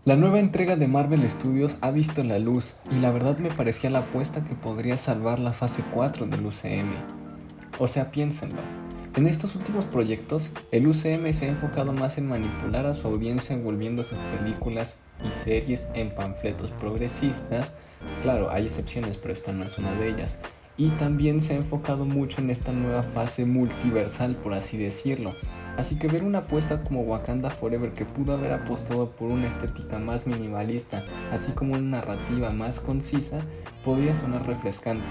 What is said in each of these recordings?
La nueva entrega de Marvel Studios ha visto la luz y la verdad me parecía la apuesta que podría salvar la fase 4 del UCM. O sea, piénsenlo. En estos últimos proyectos, el UCM se ha enfocado más en manipular a su audiencia envolviendo sus películas y series en panfletos progresistas. Claro, hay excepciones, pero esta no es una de ellas. Y también se ha enfocado mucho en esta nueva fase multiversal, por así decirlo. Así que ver una apuesta como Wakanda Forever, que pudo haber apostado por una estética más minimalista, así como una narrativa más concisa, podía sonar refrescante.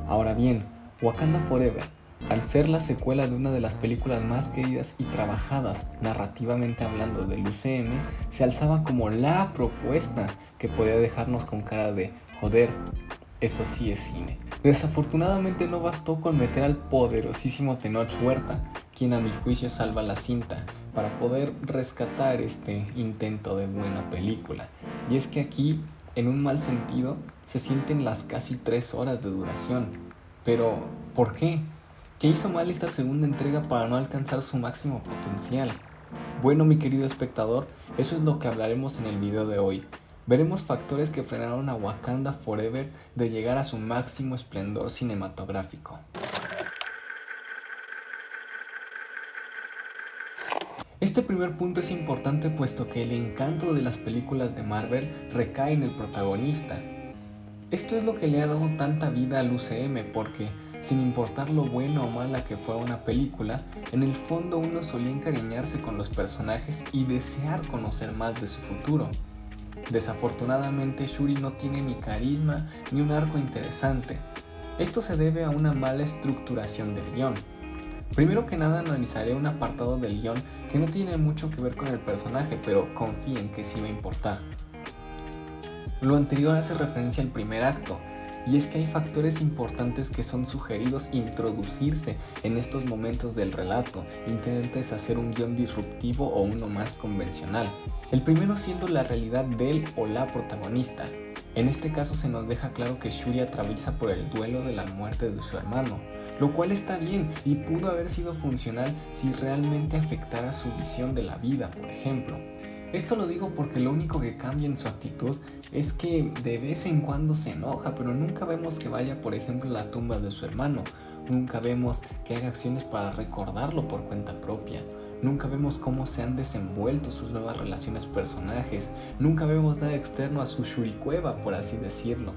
Ahora bien, Wakanda Forever, al ser la secuela de una de las películas más queridas y trabajadas narrativamente hablando del UCM, se alzaba como la propuesta que podía dejarnos con cara de joder, eso sí es cine. Desafortunadamente no bastó con meter al poderosísimo Tenoch Huerta, quien a mi juicio salva la cinta, para poder rescatar este intento de buena película. Y es que aquí, en un mal sentido, se sienten las casi 3 horas de duración. Pero, ¿por qué? ¿Qué hizo mal esta segunda entrega para no alcanzar su máximo potencial? Bueno, mi querido espectador, eso es lo que hablaremos en el video de hoy. Veremos factores que frenaron a Wakanda Forever de llegar a su máximo esplendor cinematográfico. Este primer punto es importante puesto que el encanto de las películas de Marvel recae en el protagonista. Esto es lo que le ha dado tanta vida al UCM porque, sin importar lo buena o mala que fuera una película, en el fondo uno solía encariñarse con los personajes y desear conocer más de su futuro. Desafortunadamente, Shuri no tiene ni carisma ni un arco interesante. Esto se debe a una mala estructuración del guión. Primero que nada analizaré un apartado del guión que no tiene mucho que ver con el personaje, pero confíen que sí va a importar. Lo anterior hace referencia al primer acto, y es que hay factores importantes que son sugeridos introducirse en estos momentos del relato, intentes hacer un guión disruptivo o uno más convencional. El primero siendo la realidad del o la protagonista. En este caso se nos deja claro que Shuri atraviesa por el duelo de la muerte de su hermano, lo cual está bien y pudo haber sido funcional si realmente afectara su visión de la vida, por ejemplo. Esto lo digo porque lo único que cambia en su actitud es que de vez en cuando se enoja, pero nunca vemos que vaya, por ejemplo, a la tumba de su hermano. Nunca vemos que haga acciones para recordarlo por cuenta propia. Nunca vemos cómo se han desenvuelto sus nuevas relaciones personajes. Nunca vemos nada externo a su Shuricueva, por así decirlo.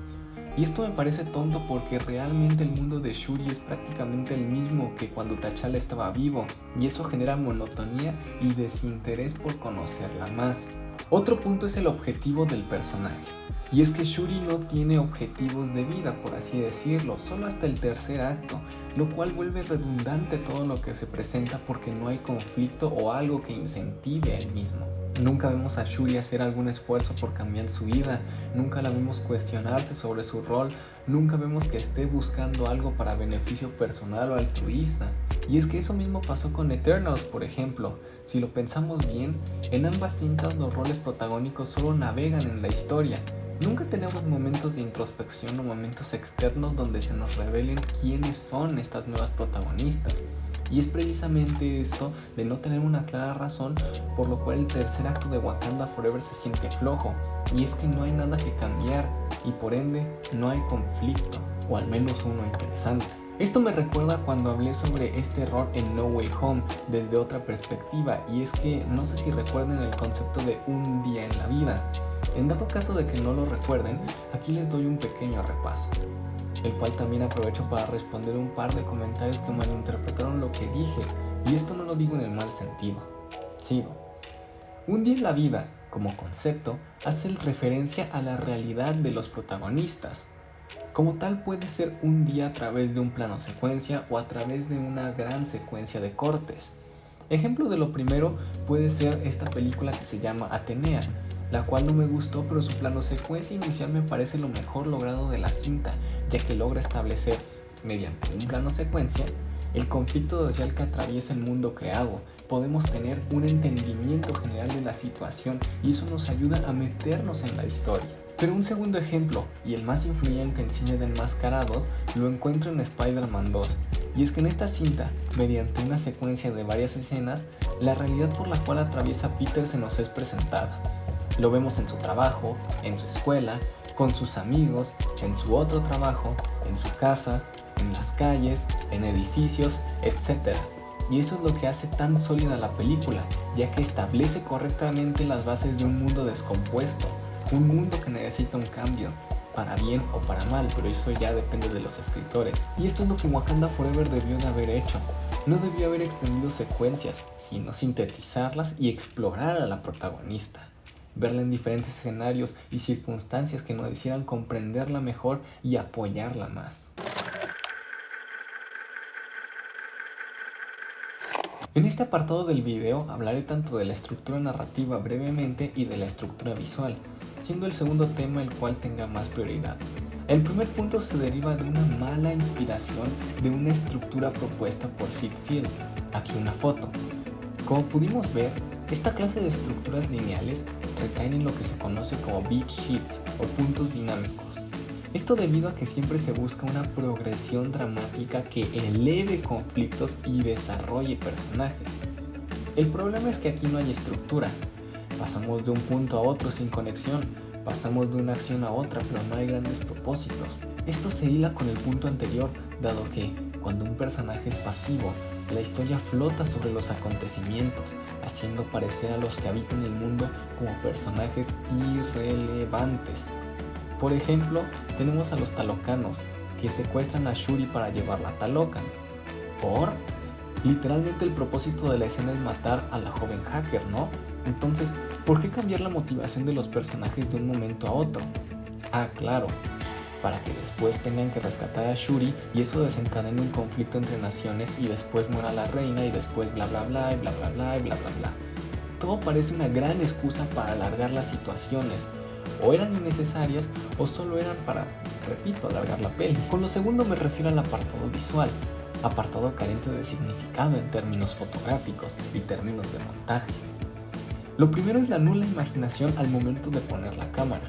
Y esto me parece tonto porque realmente el mundo de Shuri es prácticamente el mismo que cuando T'Challa estaba vivo, y eso genera monotonía y desinterés por conocerla más. Otro punto es el objetivo del personaje, y es que Shuri no tiene objetivos de vida, por así decirlo, solo hasta el tercer acto, lo cual vuelve redundante todo lo que se presenta porque no hay conflicto o algo que incentive a él mismo. Nunca vemos a Shuri hacer algún esfuerzo por cambiar su vida, nunca la vemos cuestionarse sobre su rol, nunca vemos que esté buscando algo para beneficio personal o altruista. Y es que eso mismo pasó con Eternals, por ejemplo. Si lo pensamos bien, en ambas cintas los roles protagónicos solo navegan en la historia. Nunca tenemos momentos de introspección o momentos externos donde se nos revelen quiénes son estas nuevas protagonistas. Y es precisamente esto de no tener una clara razón por lo cual el tercer acto de Wakanda Forever se siente flojo. Y es que no hay nada que cambiar y por ende no hay conflicto, o al menos uno interesante. Esto me recuerda cuando hablé sobre este error en No Way Home desde otra perspectiva, y es que no sé si recuerden el concepto de un día en la vida. En dado caso de que no lo recuerden, aquí les doy un pequeño repaso, el cual también aprovecho para responder un par de comentarios que malinterpretaron lo que dije, y esto no lo digo en el mal sentido. Sigo. Un día en la vida, como concepto, hace referencia a la realidad de los protagonistas. Como tal puede ser un día a través de un plano secuencia o a través de una gran secuencia de cortes. Ejemplo de lo primero puede ser esta película que se llama Atenea, la cual no me gustó, pero su plano secuencia inicial me parece lo mejor logrado de la cinta, ya que logra establecer, mediante un plano secuencia, el conflicto social que atraviesa el mundo creado. Podemos tener un entendimiento general de la situación y eso nos ayuda a meternos en la historia. Pero un segundo ejemplo, y el más influyente en cine de enmascarados, lo encuentro en Spider-Man 2. Y es que en esta cinta, mediante una secuencia de varias escenas, la realidad por la cual atraviesa Peter se nos es presentada. Lo vemos en su trabajo, en su escuela, con sus amigos, en su otro trabajo, en su casa, en las calles, en edificios, etc. Y eso es lo que hace tan sólida la película, ya que establece correctamente las bases de un mundo descompuesto, un mundo que necesita un cambio, para bien o para mal, pero eso ya depende de los escritores. Y esto es lo que Wakanda Forever debió de haber hecho. No debió haber extendido secuencias, sino sintetizarlas y explorar a la protagonista. Verla en diferentes escenarios y circunstancias que nos hicieran comprenderla mejor y apoyarla más. En este apartado del video hablaré tanto de la estructura narrativa brevemente y de la estructura visual, siendo el segundo tema el cual tenga más prioridad. El primer punto se deriva de una mala inspiración de una estructura propuesta por Syd Field. Aquí una foto. Como pudimos ver, esta clase de estructuras lineales recaen en lo que se conoce como beat sheets o puntos dinámicos. Esto debido a que siempre se busca una progresión dramática que eleve conflictos y desarrolle personajes. El problema es que aquí no hay estructura. Pasamos de un punto a otro sin conexión, pasamos de una acción a otra, pero no hay grandes propósitos. Esto se hila con el punto anterior, dado que, cuando un personaje es pasivo, la historia flota sobre los acontecimientos, haciendo parecer a los que habitan el mundo como personajes irrelevantes. Por ejemplo, tenemos a los Talocanos, que secuestran a Shuri para llevarla a Talocan. Literalmente el propósito de la escena es matar a la joven hacker, ¿no? Entonces, ¿por qué cambiar la motivación de los personajes de un momento a otro? Ah, claro, para que después tengan que rescatar a Shuri y eso desencadene un conflicto entre naciones y después muera la reina y después bla bla bla y bla bla bla y bla bla bla. Todo parece una gran excusa para alargar las situaciones. O eran innecesarias o solo eran para, repito, alargar la peli. Con lo segundo me refiero al apartado visual, apartado carente de significado en términos fotográficos y términos de montaje. Lo primero es la nula imaginación al momento de poner la cámara.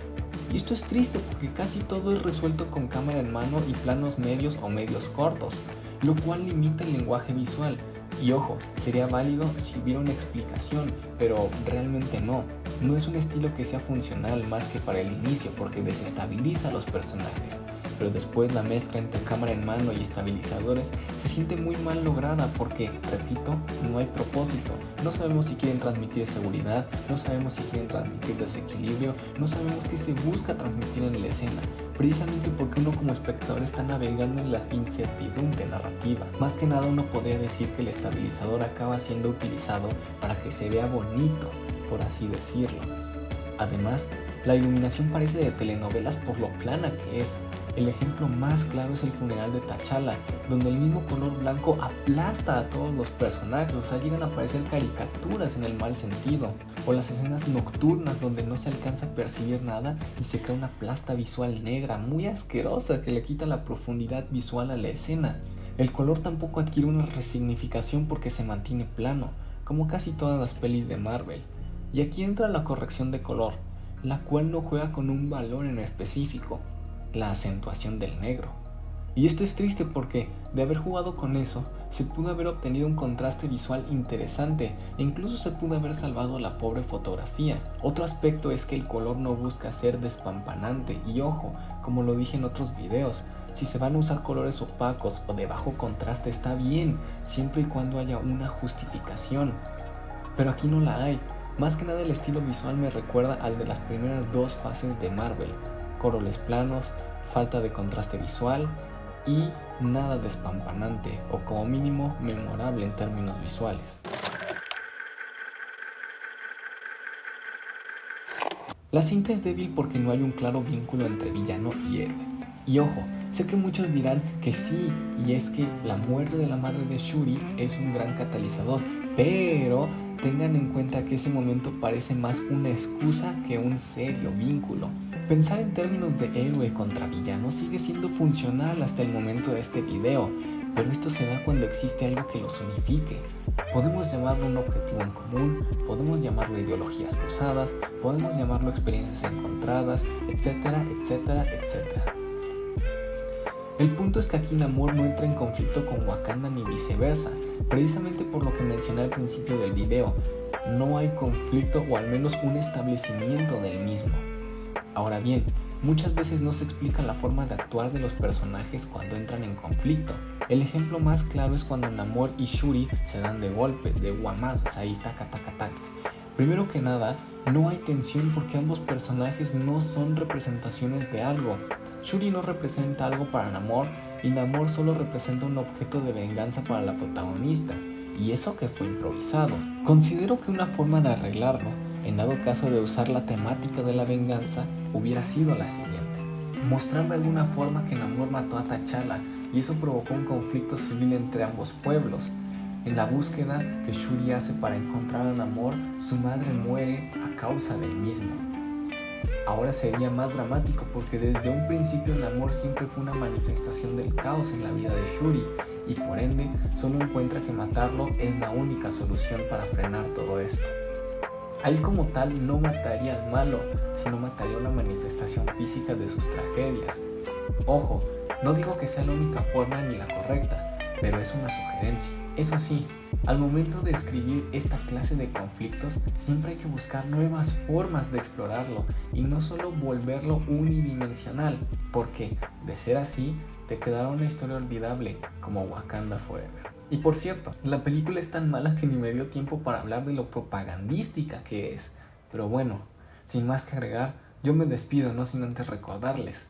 Y esto es triste porque casi todo es resuelto con cámara en mano y planos medios o medios cortos, lo cual limita el lenguaje visual. Y ojo, sería válido si hubiera una explicación, pero realmente no. No es un estilo que sea funcional más que para el inicio porque desestabiliza a los personajes. Pero después la mezcla entre cámara en mano y estabilizadores se siente muy mal lograda porque, repito, no hay propósito. No sabemos si quieren transmitir seguridad, no sabemos si quieren transmitir desequilibrio, no sabemos qué se busca transmitir en la escena, precisamente porque uno como espectador está navegando en la incertidumbre narrativa. Más que nada uno podría decir que el estabilizador acaba siendo utilizado para que se vea bonito, por así decirlo. Además, la iluminación parece de telenovelas por lo plana que es. El ejemplo más claro es el funeral de T'Challa, donde el mismo color blanco aplasta a todos los personajes, o sea, llegan a aparecer caricaturas en el mal sentido. O las escenas nocturnas donde no se alcanza a percibir nada y se crea una plasta visual negra muy asquerosa que le quita la profundidad visual a la escena. El color tampoco adquiere una resignificación porque se mantiene plano, como casi todas las pelis de Marvel. Y aquí entra la corrección de color, la cual no juega con un valor en específico, la acentuación del negro. Y esto es triste porque, de haber jugado con eso, se pudo haber obtenido un contraste visual interesante e incluso se pudo haber salvado la pobre fotografía. Otro aspecto es que el color no busca ser despampanante y ojo, como lo dije en otros videos, si se van a usar colores opacos o de bajo contraste está bien, siempre y cuando haya una justificación. Pero aquí no la hay. Más que nada el estilo visual me recuerda al de las primeras dos fases de Marvel. Colores planos, falta de contraste visual y nada despampanante o como mínimo memorable en términos visuales. La cinta es débil porque no hay un claro vínculo entre villano y héroe. Y ojo, sé que muchos dirán que sí, y es que la muerte de la madre de Shuri es un gran catalizador, pero tengan en cuenta que ese momento parece más una excusa que un serio vínculo. Pensar en términos de héroe contra villano sigue siendo funcional hasta el momento de este video, pero esto se da cuando existe algo que los unifique. Podemos llamarlo un objetivo en común, podemos llamarlo ideologías cruzadas, podemos llamarlo experiencias encontradas, etcétera, etcétera, etcétera. El punto es que aquí Namor no entra en conflicto con Wakanda ni viceversa, precisamente por lo que mencioné al principio del video. no hay conflicto o al menos un establecimiento del mismo. Ahora bien, muchas veces no se explica la forma de actuar de los personajes cuando entran en conflicto. El ejemplo más claro es cuando Namor y Shuri se dan de golpes, de guamazos, ahí taca taca taca. Primero que nada, no hay tensión porque ambos personajes no son representaciones de algo. Shuri no representa algo para Namor y Namor solo representa un objeto de venganza para la protagonista, y eso que fue improvisado. Considero que una forma de arreglarlo, en dado caso de usar la temática de la venganza, hubiera sido la siguiente: mostrar de alguna forma que Namor mató a T'Challa y eso provocó un conflicto civil entre ambos pueblos. En la búsqueda que Shuri hace para encontrar a Namor, su madre muere a causa del mismo. Ahora sería más dramático porque desde un principio Namor siempre fue una manifestación del caos en la vida de Shuri y por ende solo encuentra que matarlo es la única solución para frenar todo esto. Él como tal no mataría al malo, sino mataría una manifestación física de sus tragedias. Ojo, no digo que sea la única forma ni la correcta, pero es una sugerencia. Eso sí, al momento de escribir esta clase de conflictos, siempre hay que buscar nuevas formas de explorarlo y no solo volverlo unidimensional, porque, de ser así, te quedará una historia olvidable como Wakanda Forever. Y por cierto, la película es tan mala que ni me dio tiempo para hablar de lo propagandística que es. Pero bueno, sin más que agregar, yo me despido no sin antes recordarles: